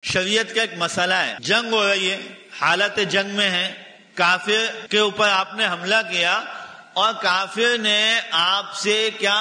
شریعت کا ایک مسئلہ ہے، جنگ ہو رہی ہے، حالت جنگ میں ہے، کافر کے اوپر آپ نے حملہ کیا اور کافر نے آپ سے کیا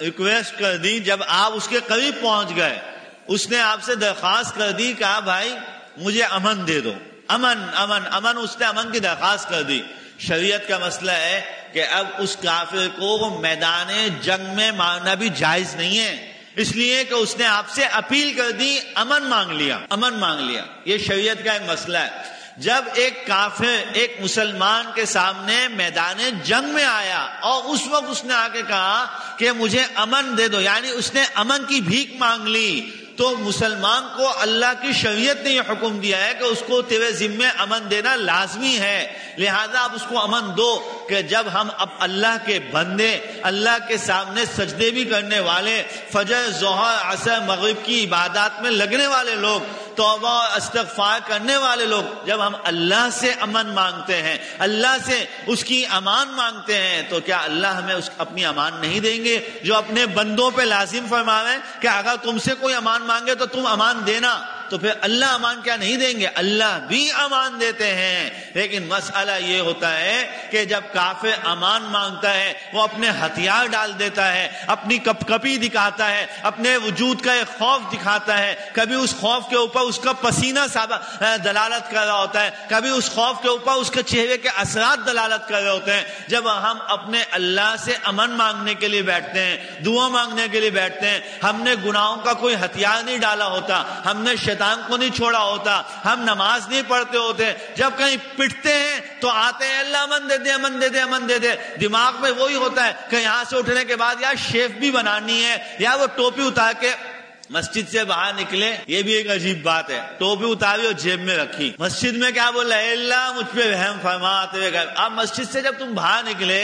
ریکویسٹ کر دی، جب آپ اس کے قریب پہنچ گئے اس نے آپ سے درخواست کر دی، کہا بھائی مجھے امن دے دو، امن امن امن، اس نے امن کی درخواست کر دی۔ شریعت کا مسئلہ ہے کہ اب اس کافر کو میدان جنگ میں مارنا بھی جائز نہیں ہے، اس لیے کہ اس نے آپ سے اپیل کر دی، امن مانگ لیا، امن مانگ لیا۔ یہ شریعت کا ایک مسئلہ ہے۔ جب ایک کافر ایک مسلمان کے سامنے میدان جنگ میں آیا اور اس وقت اس نے آ کے کہا کہ مجھے امن دے دو، یعنی اس نے امن کی بھیک مانگ لی، تو مسلمان کو اللہ کی شریعت نے یہ حکم دیا ہے کہ اس کو تیرے ذمے امن دینا لازمی ہے، لہذا آپ اس کو امن دو کہ جب ہم اب اللہ کے بندے، اللہ کے سامنے سجدے بھی کرنے والے، فجر ظہر عصر مغرب کی عبادات میں لگنے والے لوگ، توبہ اور استغفار کرنے والے لوگ، جب ہم اللہ سے امن مانگتے ہیں، اللہ سے اس کی امان مانگتے ہیں، تو کیا اللہ ہمیں اپنی امان نہیں دیں گے؟ جو اپنے بندوں پہ لازم فرماوے کہ اگر تم سے کوئی امان مانگے تو تم امان دینا، تو پھر اللہ امان کیا نہیں دیں گے؟ اللہ بھی امان دیتے ہیں۔ لیکن مسئلہ یہ ہوتا ہے کہ جب کافر امان مانگتا ہے وہ اپنے ہتھیار ڈال دیتا ہے، اپنی کپ کپی دکھاتا ہے، اپنے وجود کا ایک خوف دکھاتا ہے، کبھی اس خوف کے اوپر اس کا پسینہ دلالت کر رہا ہوتا ہے، کبھی اس خوف کے اوپر اس کے چہرے کے اثرات دلالت کر رہے ہوتے ہیں۔ جب ہم اپنے اللہ سے امن مانگنے کے لیے بیٹھتے ہیں، دعا مانگنے کے لیے بیٹھتے ہیں، ہم نے گناہوں کا کوئی ہتھیار نہیں ڈالا ہوتا، ہم نے شیطان کو نہیں چھوڑا ہوتا، ہم نماز نہیں پڑھتے ہوتے، جب کہیں پٹتے ہیں تو آتے ہیں اللہ امن دے دے، امن دے دے، امن دے دے، دماغ میں وہی ہوتا ہے کہ یہاں سے اٹھنے کے بعد یا شیف بھی بنانی ہے، یا وہ ٹوپی اتار کے مسجد سے باہر نکلے۔ یہ بھی ایک عجیب بات ہے، ٹوپی اتاری اور جیب میں رکھی، مسجد میں کیا بولا؟ اے اللہ مجھ پہ رحم فرما آتے ہوئے گئے۔ اب مسجد سے جب تم باہر نکلے،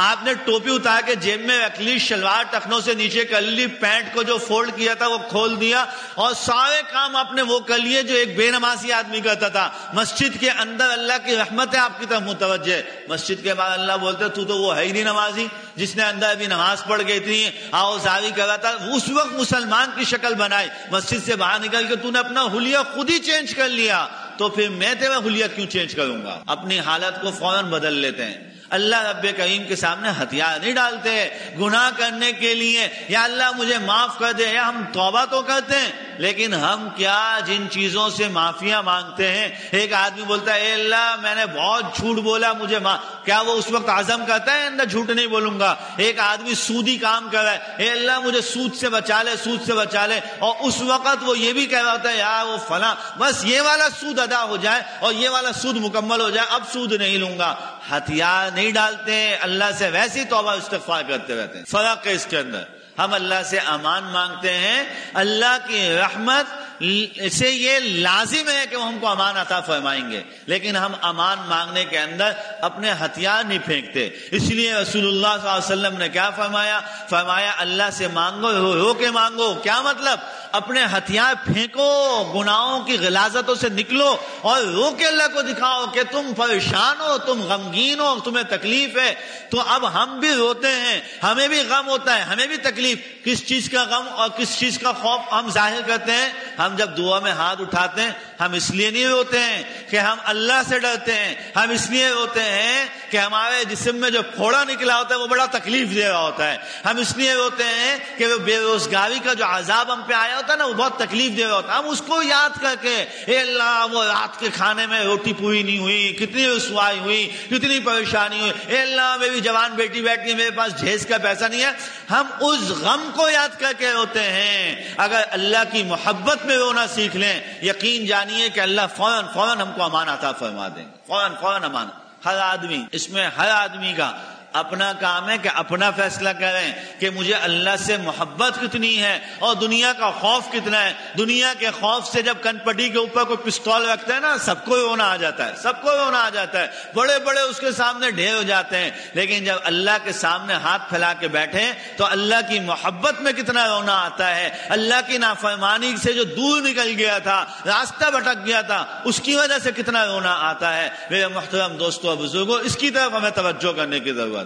آپ نے ٹوپی اتار کے جیب میں رکھ لی، شلوار ٹخنوں سے نیچے کر لی، پینٹ کو جو فولڈ کیا تھا وہ کھول دیا، اور سارے کام آپ نے وہ کر لیے جو ایک بے نمازی آدمی کرتا تھا۔ مسجد کے اندر اللہ کی رحمت ہے آپ کی طرف متوجہ، مسجد کے بعد اللہ بولتے تو وہ ہے ہی نہیں نمازی، جس نے اندر ابھی نماز پڑھ کے اتنی آوازاری کر رہا تھا، اس وقت مسلمان کی شکل بنائی، مسجد سے باہر نکل کے تو نے اپنا حلیہ خود ہی چینج کر لیا، تو پھر میں تیرا حلیہ کیوں چینج کروں گا؟ اپنی حالت کو فوراً بدل لیتے ہیں۔ اللہ رب کریم کے سامنے ہتھیار نہیں ڈالتے گناہ کرنے کے لیے، یا اللہ مجھے معاف کر دے، یا ہم توبہ تو کرتے ہیں لیکن ہم کیا جن چیزوں سے معافیاں مانگتے ہیں۔ ایک آدمی بولتا ہے اے اللہ میں نے بہت جھوٹ بولا، مجھے کیا وہ اس وقت عزم کرتا ہے اندر جھوٹ نہیں بولوں گا؟ ایک آدمی سودی کام کر رہا ہے، اے اللہ مجھے سود سے بچا لے، سود سے بچا لے، اور اس وقت وہ یہ بھی کہہ رہا ہوتا ہے یار وہ فلاں، بس یہ والا سود ادا ہو جائے اور یہ والا سود مکمل ہو جائے، اب سود نہیں لوں گا۔ ہتھیار نہیں ڈالتے، اللہ سے ویسی توبہ استغفار کرتے رہتے ہیں۔ فرق ہے اس کے اندر، ہم اللہ سے امان مانگتے ہیں، اللہ کی رحمت سے یہ لازم ہے کہ وہ ہم کو امان عطا فرمائیں گے، لیکن ہم امان مانگنے کے اندر اپنے ہتھیار نہیں پھینکتے۔ اس لیے رسول اللہ صلی اللہ علیہ وسلم نے کیا فرمایا؟ فرمایا اللہ سے مانگو، رو کے مانگو۔ کیا مطلب؟ اپنے ہتھیار پھینکو، گناہوں کی غلاظتوں سے نکلو اور رو کے اللہ کو دکھاؤ کہ تم پریشان ہو، تم غمگین ہو، تمہیں تکلیف ہے۔ تو اب ہم بھی روتے ہیں، ہمیں بھی غم ہوتا ہے، ہمیں بھی تکلیف، کس چیز کا غم اور کس چیز کا خوف ہم ظاہر کرتے ہیں؟ ہم جب دعا میں ہاتھ اٹھاتے ہیں ہم اس لیے نہیں روتے ہیں کہ ہم اللہ سے ڈرتے ہیں، ہم اس لیے روتے ہیں کہ ہمارے جسم میں جو پھوڑا نکلا ہوتا ہے وہ بڑا تکلیف دے رہا ہوتا ہے، ہم اس لیے روتے ہیں کہ وہ بے روزگاری کا جو عذاب ہم پہ آیا ہوتا ہے نا وہ بہت تکلیف دے رہا ہوتا ہے، ہم اس کو یاد کر کے اے اللہ وہ رات کے کھانے میں روٹی پوری نہیں ہوئی، کتنی رسوائی ہوئی، کتنی پریشانی ہوئی، اے اللہ میری جوان بیٹی بیٹھی ہے، میرے پاس جہیز کا پیسہ نہیں ہے، ہم اس غم کو یاد کر کے روتے ہیں۔ اگر اللہ کی محبت میں رونا سیکھ لیں، یقین جانیے کہ اللہ فوراً ہم کو امان عطا فرما دیں گے، فوراً امان۔ ہر آدمی، اس میں ہر آدمی کا اپنا کام ہے کہ اپنا فیصلہ کریں کہ مجھے اللہ سے محبت کتنی ہے اور دنیا کا خوف کتنا ہے۔ دنیا کے خوف سے جب کن پٹی کے اوپر کوئی پستول رکھتا ہے نا سب کو رونا آ جاتا ہے، سب کو رونا آ جاتا ہے، بڑے بڑے اس کے سامنے ڈھیر ہو جاتے ہیں، لیکن جب اللہ کے سامنے ہاتھ پھیلا کے بیٹھے تو اللہ کی محبت میں کتنا رونا آتا ہے۔ اللہ کی نافرمانی سے جو دور نکل گیا تھا، راستہ بھٹک گیا تھا، اس کی وجہ سے کتنا رونا آتا ہے۔ میرے محترم دوستوں اور بزرگوں، اس کی طرف ہمیں توجہ کرنے کی ضرورت